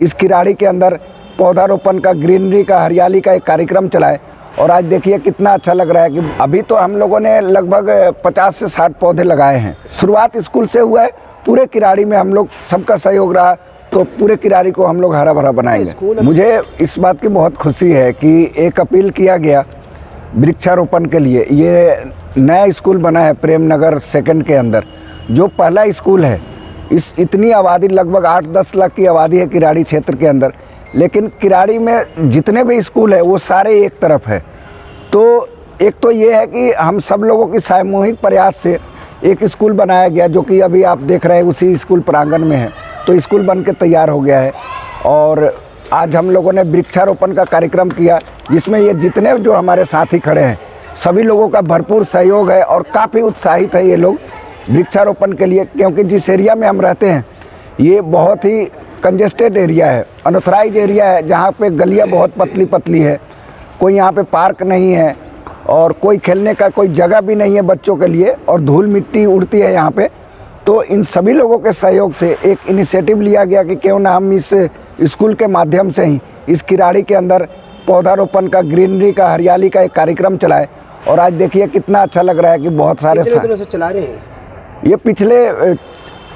इस किराड़ी के अंदर पौधारोपण का, ग्रीनरी का, हरियाली का एक कार्यक्रम चलाए और आज देखिए कितना अच्छा लग रहा है कि अभी तो हम लोगों ने लगभग 50 से 60 पौधे लगाए हैं। शुरुआत स्कूल से हुआ है, पूरे किराड़ी में हम लोग सबका सहयोग रहा तो पूरे किराड़ी को हम लोग हरा भरा बनाएंगे। मुझे इस बात की बहुत खुशी है कि एक अपील किया गया वृक्षारोपण के लिए। ये नया स्कूल बना है प्रेमनगर सेकंड के अंदर, जो पहला स्कूल है। इस इतनी आबादी, लगभग 8-10 लाख की आबादी है किराड़ी क्षेत्र के अंदर, लेकिन किराड़ी में जितने भी स्कूल है वो सारे एक तरफ है। तो एक तो ये है कि हम सब लोगों की सामूहिक प्रयास से एक स्कूल बनाया गया, जो कि अभी आप देख रहे हैं उसी स्कूल प्रांगण में है। तो स्कूल बन के तैयार हो गया है और आज हम लोगों ने वृक्षारोपण का कार्यक्रम किया, जिसमें ये जितने जो हमारे साथी खड़े हैं सभी लोगों का भरपूर सहयोग है और काफ़ी उत्साहित है ये लोग वृक्षारोपण के लिए। क्योंकि जिस एरिया में हम रहते हैं ये बहुत ही कंजेस्टेड एरिया है, अनऑथराइज एरिया है, जहाँ पे गलियाँ बहुत पतली पतली है, कोई यहाँ पे पार्क नहीं है और कोई खेलने का कोई जगह भी नहीं है बच्चों के लिए, और धूल मिट्टी उड़ती है यहाँ पे। तो इन सभी लोगों के सहयोग से एक इनिशिएटिव लिया गया कि क्यों ना हम इस स्कूल के माध्यम से ही इस किराड़ी के अंदर पौधारोपण का, ग्रीनरी का, हरियाली का एक कार्यक्रम चलाए और आज देखिए कितना अच्छा लग रहा है कि बहुत सारे दिनों से चला रहे हैं। ये पिछले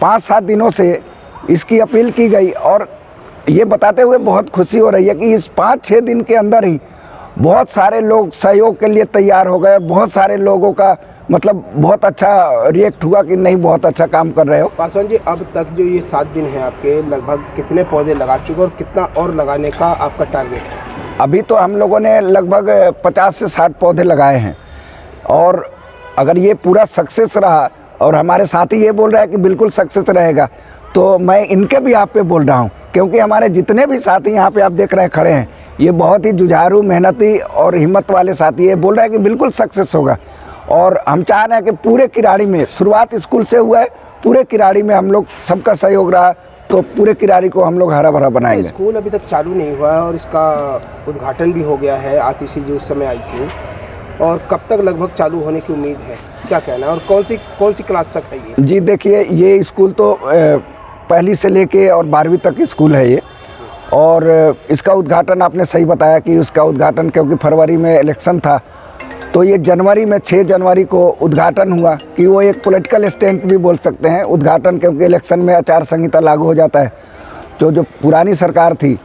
5-7 दिनों से इसकी अपील की गई और ये बताते हुए बहुत खुशी हो रही है कि इस 5-6 दिन के अंदर ही बहुत सारे लोग सहयोग के लिए तैयार हो गए और बहुत सारे लोगों का मतलब बहुत अच्छा रिएक्ट हुआ कि नहीं, बहुत अच्छा काम कर रहे हो। पासवान जी, अब तक जो ये 7 दिन हैं आपके, लगभग कितने पौधे लगा चुके और कितना और लगाने का आपका टारगेट है? अभी तो हम लोगों ने लगभग 50 से 60 पौधे लगाए हैं और अगर ये पूरा सक्सेस रहा और हमारे साथी ये बोल रहा है कि बिल्कुल सक्सेस रहेगा, तो मैं इनके भी आप पे बोल रहा हूँ, क्योंकि हमारे जितने भी साथी यहाँ पे आप देख रहे हैं खड़े हैं, ये बहुत ही जुझारू, मेहनती और हिम्मत वाले साथी। ये बोल रहा है कि बिल्कुल सक्सेस होगा और हम चाह रहे हैं कि पूरे किराड़ी में, शुरुआत स्कूल से हुआ है, पूरे किराड़ी में हम लोग सबका सहयोग रहा तो पूरे किराड़ी को हम लोग हरा भरा बनाएंगे। स्कूल अभी तक चालू नहीं हुआ है और इसका उद्घाटन भी हो गया है, आतिशी जी उस समय आई थी, और कब तक लगभग चालू होने की उम्मीद है, क्या कहना है, और कौन सी क्लास तक है ये? जी देखिए, ये स्कूल तो पहली से लेके और 12वीं तक स्कूल है ये, और इसका उद्घाटन आपने सही बताया कि उसका उद्घाटन, क्योंकि फरवरी में इलेक्शन था तो ये जनवरी में 6 जनवरी को उद्घाटन हुआ कि वो एक पॉलिटिकल स्टंट भी बोल सकते हैं उद्घाटन, क्योंकि इलेक्शन में आचार संहिता लागू हो जाता है। जो पुरानी सरकार थी,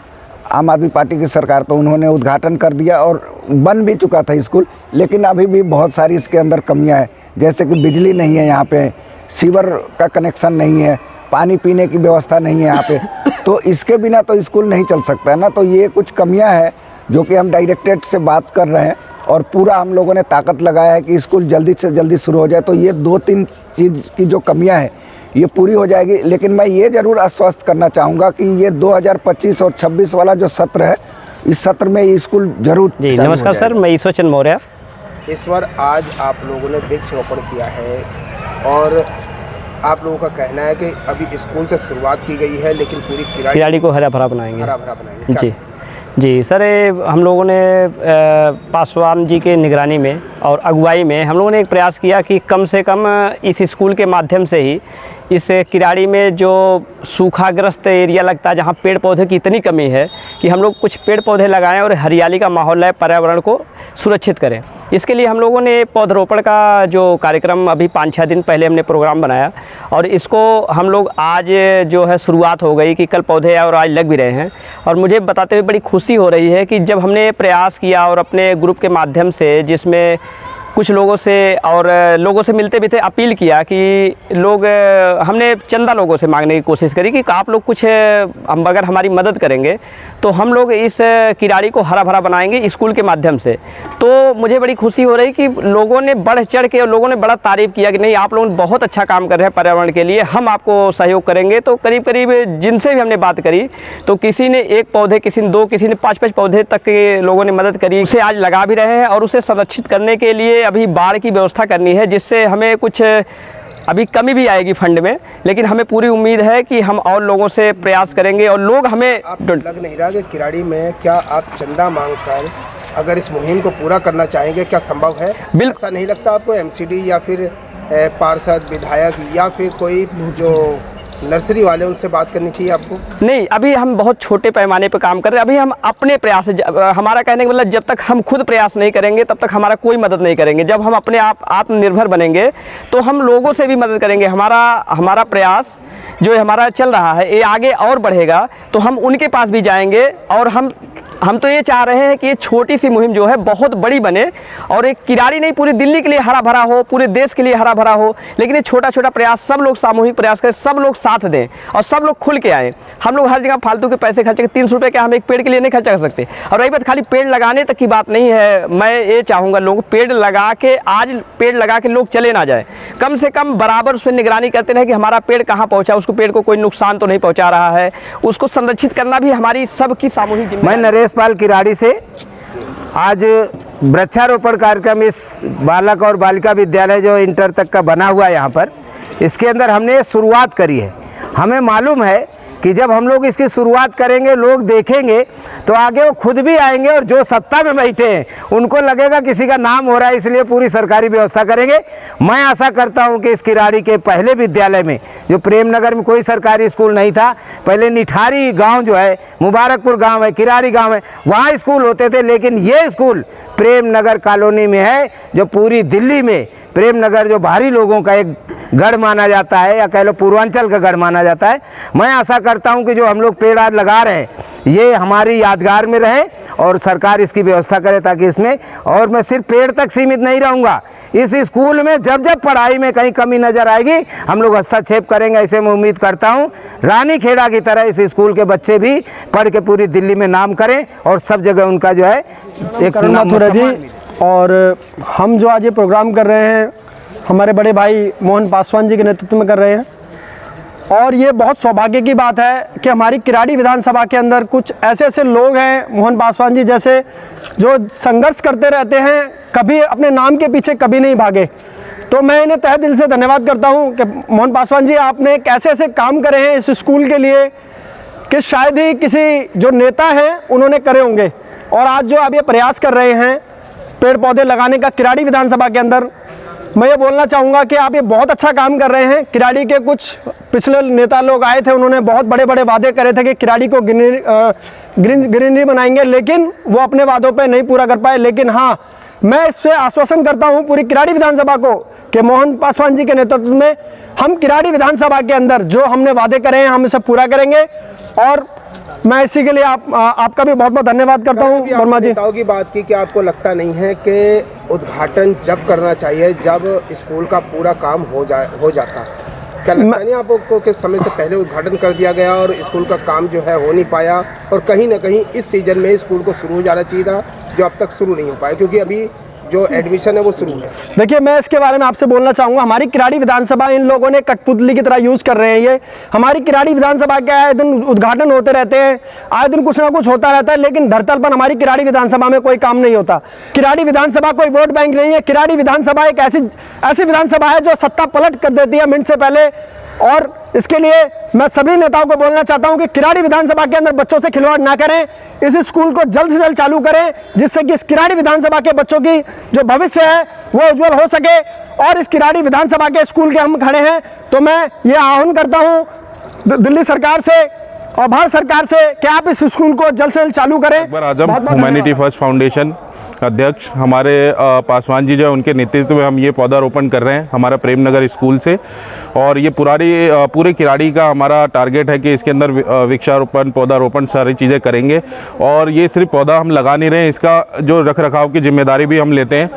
आम आदमी पार्टी की सरकार, तो उन्होंने उद्घाटन कर दिया और बन भी चुका था स्कूल, लेकिन अभी भी बहुत सारी इसके अंदर कमियां हैं, जैसे कि बिजली नहीं है यहाँ पे, सीवर का कनेक्शन नहीं है, पानी पीने की व्यवस्था नहीं है यहाँ पे, तो इसके बिना तो स्कूल नहीं चल सकता है ना। तो ये कुछ कमियां हैं जो कि हम डायरेक्टरेट से बात कर रहे हैं और पूरा हम लोगों ने ताकत लगाया है कि स्कूल जल्दी से जल्दी शुरू हो जाए। तो ये 2-3 चीज़ की जो कमियां हैं ये पूरी हो जाएगी, लेकिन मैं ये ज़रूर आश्वस्त करना चाहूँगा कि ये 2025 और 26 वाला जो सत्र है, इस सत्र में ये स्कूल जरूर। जी नमस्कार सर, मैं ईश्वर चंद मौर्य। ईश्वर, आज आप लोगों ने वृक्षारोपण किया है और आप लोगों का कहना है कि अभी स्कूल से शुरुआत की गई है, लेकिन पूरी किराड़ी को हरा भरा बनाएंगे। जी जी सर, हम लोगों ने पासवान जी के निगरानी में और अगुवाई में हम लोगों ने एक प्रयास किया कि कम से कम इस स्कूल के माध्यम से ही इस किराड़ी में जो सूखाग्रस्त एरिया लगता है, जहाँ पेड़ पौधे की इतनी कमी है, कि हम लोग कुछ पेड़ पौधे लगाएं और हरियाली का माहौल लाए, पर्यावरण को सुरक्षित करें। इसके लिए हम लोगों ने पौधरोपण का जो कार्यक्रम अभी 5-6 दिन पहले हमने प्रोग्राम बनाया और इसको हम लोग आज जो है शुरुआत हो गई कि कल पौधे और आज लग भी रहे हैं। और मुझे बताते हुए बड़ी खुशी हो रही है कि जब हमने प्रयास किया और अपने ग्रुप के माध्यम से, जिसमें कुछ लोगों से और लोगों से मिलते भी थे, अपील किया कि लोग, हमने चंदा लोगों से मांगने की कोशिश करी कि आप लोग कुछ हम अगर हमारी मदद करेंगे तो हम लोग इस किराड़ी को हरा भरा बनाएंगे स्कूल के माध्यम से। तो मुझे बड़ी खुशी हो रही कि लोगों ने बढ़ चढ़ के और लोगों ने बड़ा तारीफ़ किया कि नहीं, आप लोग बहुत अच्छा काम कर रहे हैं पर्यावरण के लिए, हम आपको सहयोग करेंगे। तो करीब करीब जिनसे भी हमने बात करी तो किसी ने 1 पौधे, किसी ने 2, किसी ने 5-5 पौधे तक के लोगों ने मदद करी। उसे आज लगा भी रहे हैं और उसे संरक्षित करने के लिए अभी बाढ़ की व्यवस्था करनी है, जिससे हमें कुछ अभी कमी भी आएगी फंड में, लेकिन हमें पूरी उम्मीद है कि हम और लोगों से प्रयास करेंगे और लोग हमें। आप लग नहीं रहा कि किराड़ी में क्या आप चंदा मांगकर अगर इस मुहिम को पूरा करना चाहेंगे, क्या संभव है? बिल्कुल। ऐसा नहीं लगता आपको एमसीडी या फिर पार्षद, विधायक या फिर कोई जो नर्सरी वाले उनसे बात करनी चाहिए आपको? नहीं, अभी हम बहुत छोटे पैमाने पर काम कर रहे हैं। अभी हम अपने प्रयास से, हमारा कहने का मतलब जब तक हम खुद प्रयास नहीं करेंगे तब तक हमारा कोई मदद नहीं करेंगे। जब हम अपने आप आत्मनिर्भर बनेंगे तो हम लोगों से भी मदद करेंगे। हमारा प्रयास जो हमारा चल रहा है ये आगे और बढ़ेगा तो हम उनके पास भी जाएंगे। और हम तो ये चाह रहे हैं कि ये छोटी सी मुहिम जो है बहुत बड़ी बने और एक किराड़ी नहीं पूरी दिल्ली के लिए हरा भरा हो, पूरे देश के लिए हरा भरा हो। लेकिन ये छोटा छोटा प्रयास सब लोग सामूहिक प्रयास करें, सब लोग साथ दें और सब लोग खुल के आएँ। हम लोग हर जगह फालतू के पैसे खर्च करें। 300 रुपये क्या हम एक पेड़ के लिए नहीं खर्चा कर सकते? और रही बात खाली पेड़ लगाने तक की बात नहीं है। मैं ये चाहूँगा लोग पेड़ लगा के, आज पेड़ लगा के लोग चले ना जाए, कम से कम बराबर उस पर निगरानी करते रहे कि हमारा पेड़ कहाँ पहुँचा, उसको पेड़ को कोई नुकसान तो नहीं पहुँचा रहा है, उसको संरक्षित करना भी हमारी सबकी सामूहिक जिम्मेदारी। मैं नरेश पाल किराड़ी से आज वृक्षारोपण कार्यक्रम इस बालक और बालिका विद्यालय जो इंटर तक का बना हुआ है यहाँ पर, इसके अंदर हमने शुरुआत करी है। हमें मालूम है कि जब हम लोग इसकी शुरुआत करेंगे, लोग देखेंगे तो आगे वो खुद भी आएंगे और जो सत्ता में बैठे हैं उनको लगेगा किसी का नाम हो रहा है, इसलिए पूरी सरकारी व्यवस्था करेंगे। मैं आशा करता हूं कि इस किराड़ी के पहले विद्यालय में, जो प्रेमनगर में कोई सरकारी स्कूल नहीं था, पहले निठारी गांव जो है, मुबारकपुर गांव है, किराड़ी गांव है, वहाँ स्कूल होते थे। लेकिन ये स्कूल प्रेमनगर कॉलोनी में है, जो पूरी दिल्ली में प्रेमनगर जो भारी लोगों का एक गढ़ माना जाता है, या कह लो पूर्वांचल का गढ़ माना जाता है। मैं आशा करता हूं कि जो हम लोग पेड़ आज लगा रहे हैं ये हमारी यादगार में रहे और सरकार इसकी व्यवस्था करे ताकि इसमें, और मैं सिर्फ पेड़ तक सीमित नहीं रहूंगा, इस स्कूल में जब जब पढ़ाई में कहीं कमी नज़र आएगी हम लोग हस्तक्षेप करेंगे। ऐसे मैं उम्मीद करता हूं रानीखेड़ा की तरह इस स्कूल के बच्चे भी पढ़ के पूरी दिल्ली में नाम करें और सब जगह उनका जो है एक माथुर जी। और हम जो आज ये प्रोग्राम कर रहे हैं हमारे बड़े भाई मोहन पासवान जी के नेतृत्व में कर रहे हैं, और ये बहुत सौभाग्य की बात है कि हमारी किराड़ी विधानसभा के अंदर कुछ ऐसे ऐसे लोग हैं, मोहन पासवान जी जैसे, जो संघर्ष करते रहते हैं, कभी अपने नाम के पीछे कभी नहीं भागे। तो मैं इन्हें तहे दिल से धन्यवाद करता हूं कि मोहन पासवान जी आपने एक ऐसे ऐसे काम करे हैं इस स्कूल के लिए कि शायद ही किसी जो नेता हैं उन्होंने करे होंगे। और आज जो आप ये प्रयास कर रहे हैं पेड़ पौधे लगाने का किराड़ी विधानसभा के अंदर, मैं ये बोलना चाहूँगा कि आप ये बहुत अच्छा काम कर रहे हैं। किराड़ी के कुछ पिछले नेता लोग आए थे, उन्होंने बहुत बड़े बड़े वादे करे थे कि किराड़ी को ग्रीनरी बनाएंगे, लेकिन वो अपने वादों पे नहीं पूरा कर पाए। लेकिन हाँ, मैं इससे आश्वासन करता हूँ पूरी किराड़ी विधानसभा को कि मोहन पासवान जी के नेतृत्व में हम किराड़ी विधानसभा के अंदर जो हमने वादे करे हैं हम इसे पूरा करेंगे। और मैं इसी के लिए आपका भी बहुत बहुत धन्यवाद करता हूँ। वर्मा जी, नेताओं की बात की कि आपको लगता नहीं है कि उद्घाटन जब करना चाहिए जब स्कूल का पूरा काम हो जाता, क्या लगता नहीं आपको कि समय से पहले उद्घाटन कर दिया गया और स्कूल का काम जो है हो नहीं पाया, और कहीं ना कहीं इस सीजन में स्कूल को शुरू हो जाना चाहिए था जो अब तक शुरू नहीं हो पाया, क्योंकि अभी जो एडमिशन है वो शुरू है। देखिए, मैं इसके बारे में आपसे बोलना चाहूँगा, हमारी किराड़ी विधानसभा इन लोगों ने कठपुतली की तरह यूज़ कर रहे हैं। ये हमारी किराड़ी विधानसभा क्या है, दिन उद्घाटन होते रहते हैं, आए दिन कुछ ना कुछ होता रहता है, लेकिन धरतल पर हमारी किराड़ी विधानसभा में कोई काम नहीं होता। किराड़ी विधानसभा कोई वोट बैंक नहीं है। किराड़ी विधानसभा एक ऐसी विधानसभा है जो सत्ता पलट कर देती है मिनट से पहले। और इसके लिए मैं सभी नेताओं को बोलना चाहता हूं कि किराड़ी विधानसभा के अंदर बच्चों से खिलवाड़ ना करें, इस स्कूल को जल्द से जल्द चालू करें, जिससे कि इस किराड़ी विधानसभा के बच्चों की जो भविष्य है वो उज्जवल हो सके। और इस किराड़ी विधानसभा के स्कूल के हम खड़े हैं, तो मैं ये आह्वान करता हूं दिल्ली सरकार से और भारत सरकार से कि आप इस स्कूल को जल्द से जल्द चालू करें। अकबर आजम ह्यूमैनिटी फर्स्ट फाउंडेशन अध्यक्ष हमारे पासवान जी जो है उनके नेतृत्व में हम ये पौधारोपण कर रहे हैं हमारा प्रेमनगर स्कूल से। और ये पूरे किराड़ी का हमारा टारगेट है कि इसके अंदर वृक्षारोपण पौधारोपण सारी चीज़ें करेंगे। और ये सिर्फ पौधा हम लगा नहीं रहे हैं, इसका जो रख रखाव की जिम्मेदारी भी हम लेते हैं।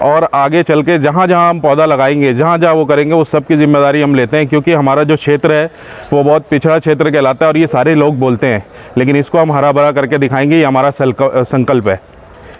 और आगे चल के जहाँ जहाँ हम पौधा लगाएंगे, जहाँ जहाँ वो करेंगे, उस सब की जिम्मेदारी हम लेते हैं, क्योंकि हमारा जो क्षेत्र है वो बहुत पिछड़ा क्षेत्र कहलाता है और ये सारे लोग बोलते हैं, लेकिन इसको हम हरा भरा करके दिखाएंगे, ये हमारा संकल्प है।